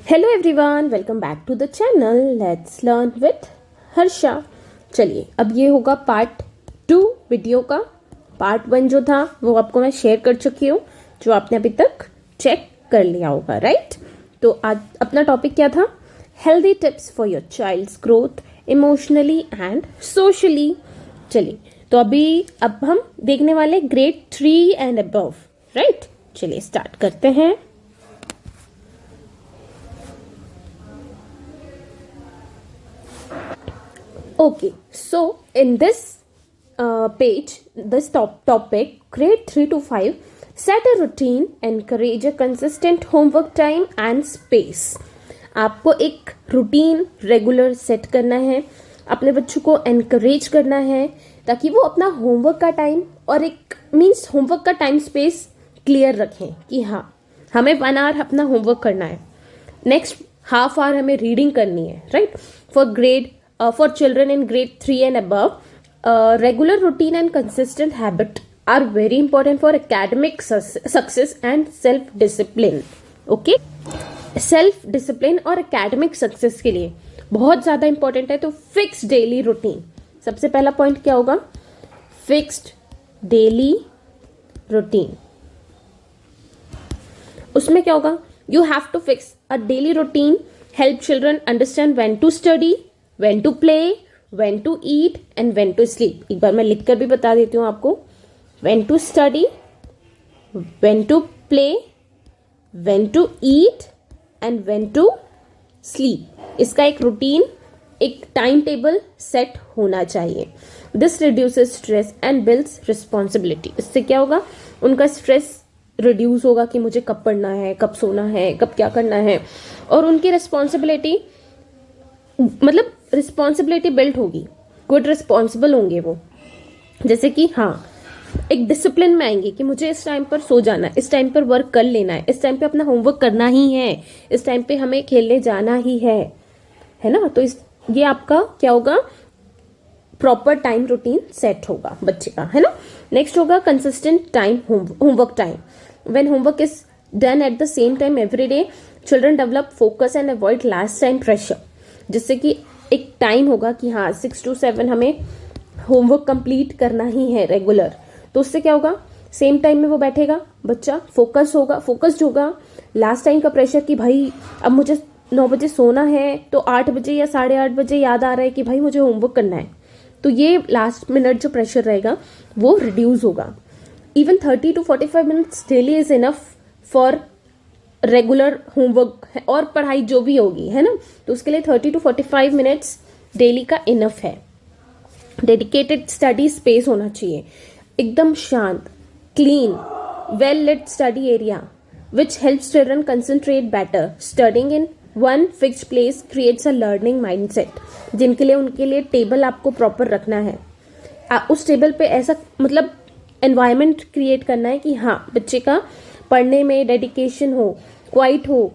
Hello everyone, welcome back to the channel let's learn with Harsha. चलिए, अब ये होगा पार्ट 2 वीडियो का। पार्ट 1 जो था वो आपको मैं शेयर कर चुकी हूँ, जो आपने अभी तक चेक कर लिया होगा, राइट। तो आज अपना टॉपिक क्या था? Healthy tips for your child's growth emotionally and socially. चलिए, तो अब हम देखने वाले ग्रेड 3 एंड अबव, राइट। चलिए स्टार्ट करते हैं। Okay, so in this page, this topic, grade 3 to 5, set a routine, encourage a consistent homework time and space. आपको एक रूटीन रेगुलर सेट करना है, अपने बच्चों को एनकरेज करना है ताकि वो अपना होमवर्क का टाइम और एक मीन्स होमवर्क का टाइम स्पेस क्लियर रखें कि हाँ, हमें 1 आवर अपना होमवर्क करना है, नेक्स्ट हाफ आवर हमें रीडिंग करनी है, right. For children in grade 3 and above, regular routine and consistent habit are very important for academic success and self-discipline. Okay? Self-discipline और academic success के लिए बहुत ज़्यादा important है। तो fixed daily routine, सबसे पहला point क्या होगा? Fixed daily routine। उसमें क्या होगा? You have to fix a daily routine, help children understand when to study, when to play, when to eat and when to sleep। एक बार मैं लिखकर भी बता देती हूँ आपको। when to study, when to play, when to eat and when to sleep। इसका एक रूटीन, एक टाइम टेबल सेट होना चाहिए। This reduces stress and builds responsibility. इससे क्या होगा? उनका स्ट्रेस रिड्यूस होगा कि मुझे कब पढ़ना है, कब सोना है, कब क्या करना है, और उनकी रिस्पॉन्सिबिलिटी मतलब रिस्पॉन्सिबिलिटी बिल्ड होगी, गुड रिस्पॉन्सिबल होंगे वो। जैसे कि हाँ, एक डिसिप्लिन में आएंगे कि मुझे इस टाइम पर सो जाना है, इस टाइम पर वर्क कर लेना है, इस टाइम पे अपना होमवर्क करना ही है, इस टाइम पे हमें खेलने जाना ही है ना। तो ये आपका क्या होगा? प्रॉपर टाइम रूटीन सेट होगा बच्चे का, है ना। नेक्स्ट होगा consistent time homework time. When homework is done at the same time every day, children develop focus and avoid last time pressure. जिससे कि एक टाइम होगा कि हाँ 6 to 7 हमें होमवर्क कंप्लीट करना ही है रेगुलर। तो उससे क्या होगा? सेम टाइम में वो बैठेगा, बच्चा फोकस्ड होगा। लास्ट टाइम का प्रेशर कि भाई अब मुझे 9 बजे सोना है, तो 8 बजे या 8:30 बजे याद आ रहा है कि भाई मुझे होमवर्क करना है। तो ये लास्ट मिनट जो प्रेशर रहेगा वो रिड्यूस होगा। Even 30 to 45 minutes daily is enough for regular homework और पढ़ाई जो भी होगी, है ना। तो उसके लिए 30 to 45 मिनट्स डेली का इनफ है। डेडिकेटेड स्टडी स्पेस होना चाहिए, एकदम शांत, clean, well lit study area which helps children concentrate better. Studying in one fixed place creates a learning mindset. जिनके लिए उनके लिए टेबल आपको प्रॉपर रखना है। उस टेबल पे ऐसा मतलब एनवायरनमेंट क्रिएट करना है कि हाँ, बच्चे का पढ़ने में डेडिकेशन हो, क्वाइट हो,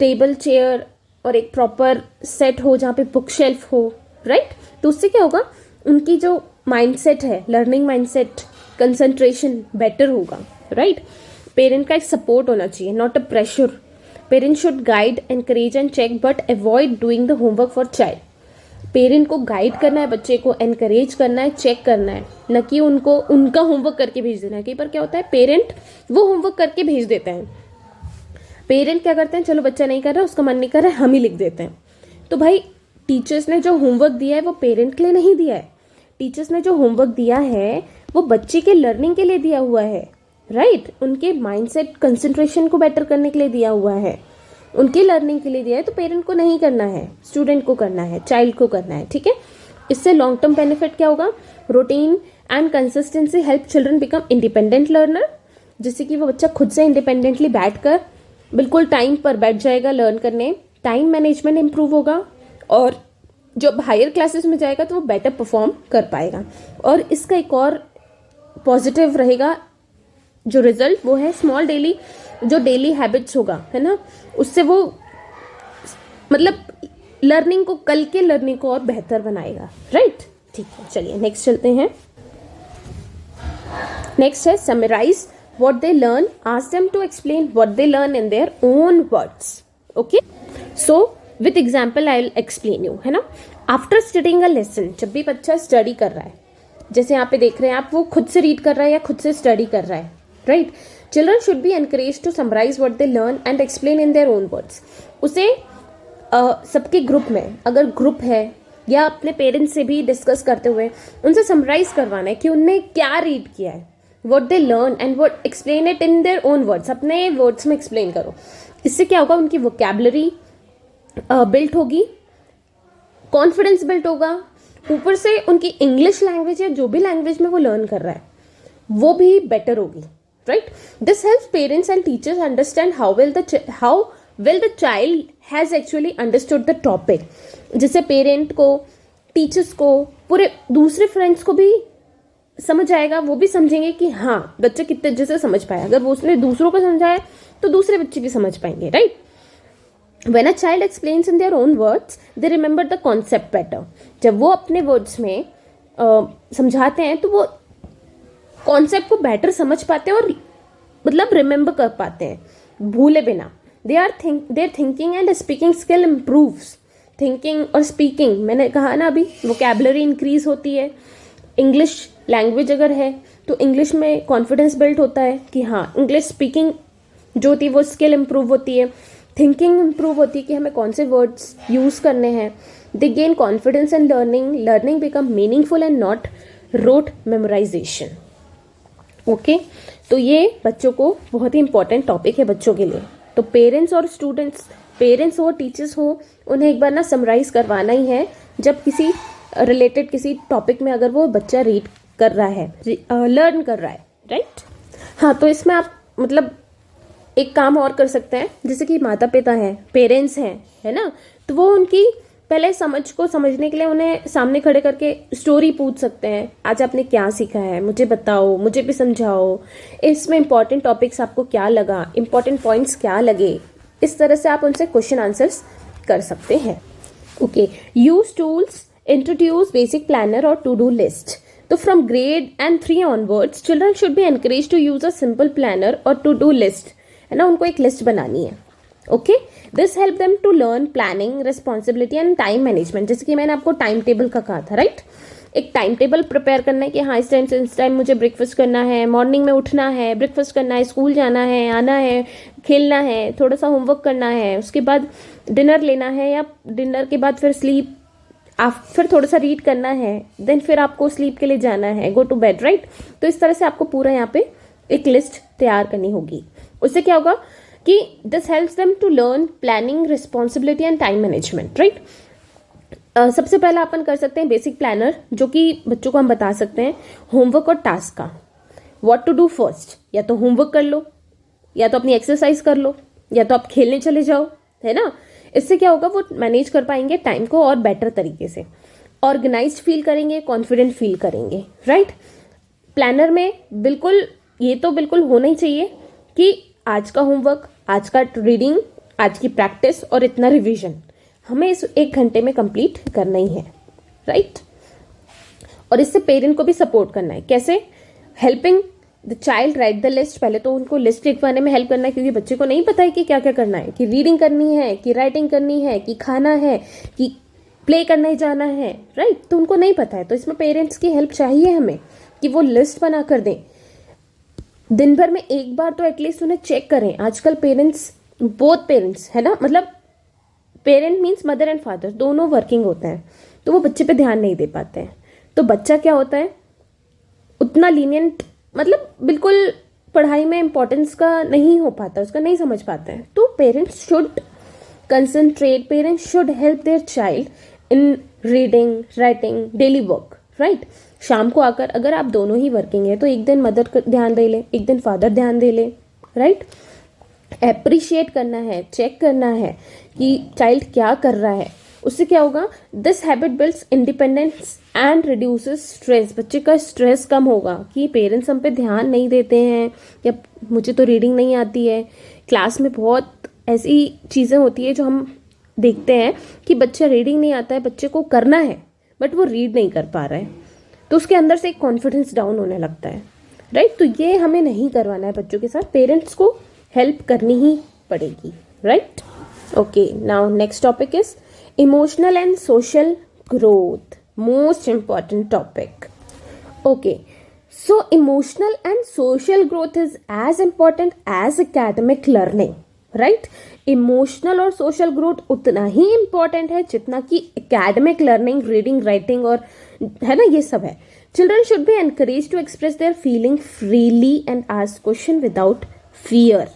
टेबल चेयर और एक प्रॉपर सेट हो जहाँ पे बुक शेल्फ हो, राइट। तो उससे क्या होगा? उनकी जो माइंडसेट है, लर्निंग माइंडसेट, कंसंट्रेशन बेटर होगा, राइट। पेरेंट का एक सपोर्ट होना चाहिए, not a pressure. Parent should guide, encourage and check but avoid doing the homework for child. Parent को गाइड करना है, बच्चे को एनकरेज करना है, चेक करना है, न कि उनको उनका होमवर्क करके भेज देना है। कई बार क्या होता है, पेरेंट वो होमवर्क करके भेज देते हैं। पेरेंट क्या करते हैं, चलो बच्चा नहीं कर रहा, उसका मन नहीं कर रहा है, हम ही लिख देते हैं। तो भाई, टीचर्स ने जो होमवर्क दिया है वो पेरेंट के लिए नहीं दिया है। टीचर्स ने जो होमवर्क दिया है वो बच्चे के लर्निंग के लिए दिया हुआ है, राइट। उनके माइंडसेट कंसंट्रेशन को बेटर करने के लिए दिया हुआ है, उनकी लर्निंग के लिए दिया है। तो पेरेंट को नहीं करना है, स्टूडेंट को करना है, चाइल्ड को करना है, ठीक है। इससे लॉन्ग टर्म बेनिफिट क्या होगा? Routine and consistency help children become independent learner. जिससे कि वो बच्चा खुद से इंडिपेंडेंटली बैठकर बिल्कुल टाइम पर बैठ जाएगा लर्न करने। टाइम मैनेजमेंट इंप्रूव होगा और जब हायर क्लासेस में जाएगा तो वो बेटर परफॉर्म कर पाएगा। और इसका एक और पॉजिटिव रहेगा जो रिजल्ट, वो है स्मॉल डेली जो डेली हैबिट्स होगा, है ना। उससे वो मतलब लर्निंग को, कल के लर्निंग को और बेहतर बनाएगा, राइट। ठीक है, चलिए नेक्स्ट चलते हैं। नेक्स्ट है summarise what they learn, ask them to explain what they learn in their own words. Okay, so with example I will explain you, है ना. आफ्टर स्टडिंग अ लेसन, जब भी बच्चा स्टडी कर रहा है, जैसे यहाँ पे देख रहे हैं आप, वो खुद से रीड कर रहा है या खुद से स्टडी कर रहा है, right. Children should be encourage to summarise what they learn and explain in their own words. उसे सबके ग्रुप में, अगर ग्रुप है या अपने पेरेंट्स से भी डिस्कस करते हुए उनसे समराइज करवाना है कि उनने क्या रीड किया है, what they learn and what explain it in their own words. अपने वर्ड्स में एक्सप्लेन करो. इससे क्या होगा, उनकी वोकैबुलरी बिल्ट होगी, कॉन्फिडेंस बिल्ट होगा, ऊपर से उनकी इंग्लिश लैंग्वेज या जो भी लैंग्वेज में वो लर्न कर रहा है वो भी बेटर होगी, right. This helps parents and teachers understand how well the child has actually understood the topic. जिससे पेरेंट को, टीचर्स को, पूरे दूसरे फ्रेंड्स को भी समझ आएगा, वो भी समझेंगे कि हाँ बच्चा कितने अच्छे से समझ पाया. अगर वो उसने दूसरों को समझाया तो दूसरे बच्चे भी समझ पाएंगे, right. When a child explains in their own words, they remember the concept better. जब वो अपने वर्ड्स में समझाते हैं तो वो कॉन्सेप्ट को बेटर समझ पाते हैं और मतलब रिमेंबर कर पाते हैं भूले बिना. There thinking and speaking skill improves. Thinking और स्पीकिंग, मैंने कहा ना अभी, वोकैबुलरी इंक्रीज होती है. इंग्लिश लैंग्वेज अगर है तो इंग्लिश में कॉन्फिडेंस बिल्ड होता है कि हाँ इंग्लिश स्पीकिंग जो होती है वो स्किल इम्प्रूव होती है. थिंकिंग इम्प्रूव होती है कि हमें कौन से वर्ड्स यूज़ करने हैं. They gain confidence in learning become meaningful and not rote memorisation. Okay, तो ये बच्चों को बहुत ही इंपॉर्टेंट टॉपिक है बच्चों के लिए. तो पेरेंट्स और टीचर्स हो, उन्हें एक बार ना समराइज करवाना ही है जब किसी रिलेटेड किसी टॉपिक में अगर वो बच्चा रीड कर रहा है, लर्न कर रहा है, राइट. हाँ, तो इसमें आप मतलब एक काम और कर सकते हैं, जैसे कि माता पिता हैं, पेरेंट्स हैं, है ना, तो वो उनकी पहले समझ को समझने के लिए उन्हें सामने खड़े करके स्टोरी पूछ सकते हैं. आज आपने क्या सीखा है, मुझे बताओ, मुझे भी समझाओ, इसमें इंपॉर्टेंट टॉपिक्स आपको क्या लगा, इंपॉर्टेंट पॉइंट्स क्या लगे. इस तरह से आप उनसे क्वेश्चन आंसर्स कर सकते हैं. Okay, use tools, introduce basic planner और टू डू लिस्ट. तो from grade and 3 onwards children should be encourage to use a simple planner और टू डू लिस्ट, है ना. उनको एक लिस्ट बनानी है. Okay, this help them to learn planning, responsibility and time management. जैसे कि मैंने आपको टाइम टेबल का कहा था, राइट. एक टाइम टेबल प्रिपेयर करना है कि हाँ इस टाइम से इस टाइम मुझे ब्रेकफास्ट करना है, मॉर्निंग में उठना है, ब्रेकफास्ट करना है, स्कूल जाना है, आना है, खेलना है, थोड़ा सा होमवर्क करना है, उसके बाद डिनर लेना है या डिनर के बाद फिर स्लीप, फिर थोड़ा सा रीड करना है, देन फिर आपको स्लीप के लिए जाना है, गो टू बेड, राइट. तो इस तरह से आपको पूरा यहाँ पे एक लिस्ट तैयार करनी होगी. उससे क्या होगा कि this helps them to learn planning, responsibility and time management, right. सबसे पहला अपन कर सकते हैं बेसिक प्लानर, जो कि बच्चों को हम बता सकते हैं होमवर्क और टास्क का. व्हाट टू डू फर्स्ट, या तो होमवर्क कर लो, या तो अपनी एक्सरसाइज कर लो, या तो आप खेलने चले जाओ, है ना. इससे क्या होगा, वो मैनेज कर पाएंगे टाइम को और बेटर तरीके से, ऑर्गेनाइज्ड फील करेंगे, कॉन्फिडेंट फील करेंगे, राइट. प्लानर में बिल्कुल ये तो बिल्कुल होना ही चाहिए कि आज का होमवर्क, आज का रीडिंग, आज की प्रैक्टिस और इतना रिवीजन हमें इस 1 घंटे में कंप्लीट करना ही है, राइट. और इससे पेरेंट को भी सपोर्ट करना है. कैसे? Helping the child right the list. पहले तो उनको लिस्ट लिखवाने में हेल्प करना है, क्योंकि बच्चे को नहीं पता है कि क्या क्या करना है, कि रीडिंग करनी है, कि राइटिंग करनी है, कि खाना है, कि प्ले करने जाना है, राइट. तो उनको नहीं पता है, तो इसमें पेरेंट्स की हेल्प चाहिए हमें कि वो लिस्ट बना कर दें. दिन भर में एक बार तो एटलीस्ट उन्हें चेक करें. आजकल पेरेंट्स, बोथ पेरेंट्स, है ना, मतलब parent means mother and father, दोनों वर्किंग होते हैं, तो वो बच्चे पे ध्यान नहीं दे पाते हैं. तो बच्चा क्या होता है, उतना लीनियंट, मतलब बिल्कुल पढ़ाई में इंपॉर्टेंस का नहीं हो पाता, उसका नहीं समझ पाते हैं. तो parents should concentrate, parents should help their child in reading, writing, daily work, right. शाम को आकर अगर आप दोनों ही वर्किंग है तो एक दिन मदर ध्यान दे ले, एक दिन फादर ध्यान दे ले, राइट. एप्रिशिएट करना है, चेक करना है कि चाइल्ड क्या कर रहा है. उससे क्या होगा, this habit builds independence and reduces stress. बच्चे का स्ट्रेस कम होगा कि पेरेंट्स हम पे ध्यान नहीं देते हैं, या मुझे तो रीडिंग नहीं आती है. क्लास में बहुत ऐसी चीज़ें होती है जो हम देखते हैं कि बच्चा रीडिंग नहीं आता है, बच्चे को करना है बट वो रीड नहीं कर पा रहा है, तो उसके अंदर से एक कॉन्फिडेंस डाउन होने लगता है, राइट. तो ये हमें नहीं करवाना है बच्चों के साथ, पेरेंट्स को हेल्प करनी ही पड़ेगी, right. Okay, now next topic is emotional and social growth. Most important topic. Okay, so emotional and social growth is as important as academic learning, right? Emotional और सोशल ग्रोथ उतना ही important है जितना कि academic learning, reading, writing और है ना, ये सब है. Children should be encourage to express their feeling freely and ask question without fear.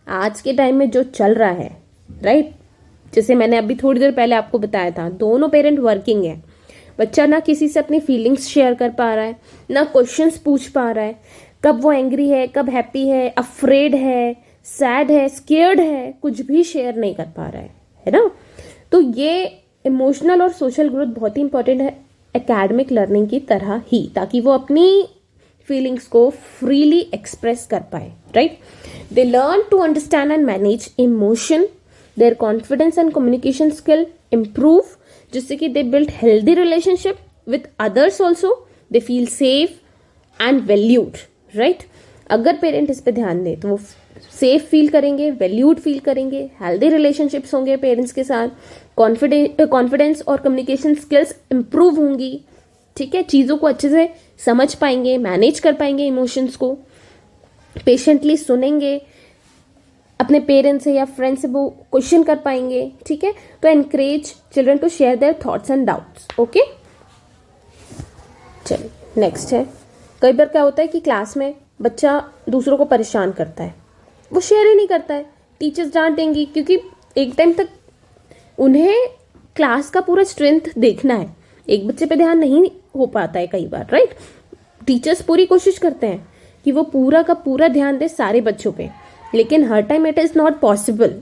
आज के टाइम में जो चल रहा है, राइट, जैसे मैंने अभी थोड़ी देर पहले आपको बताया था, दोनों पेरेंट वर्किंग है. बच्चा ना किसी से अपनी फीलिंग्स शेयर कर पा रहा है, ना क्वेश्चंस पूछ पा रहा है. कब वो एंग्री है, कब हैप्पी है, अफ्रेड है, सैड है, स्केयर्ड है, कुछ भी शेयर नहीं कर पा रहा है ना. तो ये इमोशनल और सोशल ग्रोथ बहुत ही इंपॉर्टेंट है एकेडमिक लर्निंग की तरह ही, ताकि वो अपनी फीलिंग्स को फ्रीली एक्सप्रेस कर पाए, right. They learn to understand and manage emotion. Their confidence and communication skill improve, जिससे कि they build healthy relationship with others also. They feel safe and valued, right. अगर पेरेंट इस पे ध्यान दे तो वो सेफ फील करेंगे, वैल्यूड फील करेंगे, हेल्दी रिलेशनशिप्स होंगे पेरेंट्स के साथ, कॉन्फिडेंस और कम्युनिकेशन स्किल्स इंप्रूव होंगी. ठीक है, चीज़ों को अच्छे से समझ पाएंगे, मैनेज कर पाएंगे इमोशंस को, पेशेंटली सुनेंगे, अपने पेरेंट्स से या फ्रेंड से वो क्वेश्चन कर पाएंगे. ठीक है, तो encourage children to share their thoughts and doubts. Okay, चलिए नेक्स्ट है. कई बार क्या होता है कि क्लास में बच्चा दूसरों को परेशान करता है, वो शेयर ही नहीं करता है. टीचर्स डांट देंगी क्योंकि एक टाइम तक उन्हें क्लास का पूरा स्ट्रेंथ देखना है. एक बच्चे पे ध्यान नहीं हो पाता है कई बार, राइट. टीचर्स पूरी कोशिश करते हैं कि वो पूरा का पूरा ध्यान दे सारे बच्चों पे, लेकिन हर time it is not possible,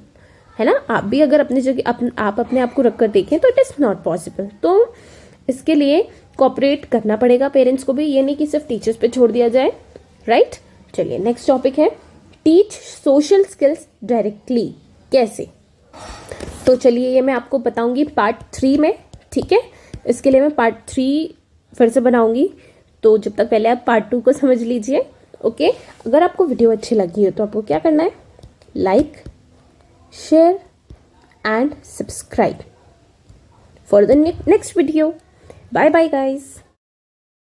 है ना. आप भी अगर अपनी जगह आप अपने आप को रख कर देखें तो इट इज़ नॉट पॉसिबल. तो इसके लिए कोऑपरेट करना पड़ेगा पेरेंट्स को भी, ये नहीं कि सिर्फ टीचर्स पे छोड़ दिया जाए, राइट. चलिए नेक्स्ट टॉपिक है टीच सोशल स्किल्स डायरेक्टली. कैसे, तो चलिए ये मैं आपको बताऊंगी पार्ट 3 में. ठीक है, इसके लिए मैं पार्ट 3 फिर से बनाऊंगी, तो जब तक पहले आप पार्ट 2 को समझ लीजिए. ओके, अगर आपको वीडियो अच्छी लगी हो तो आपको क्या करना है, like, share and subscribe for the next video. Bye bye guys.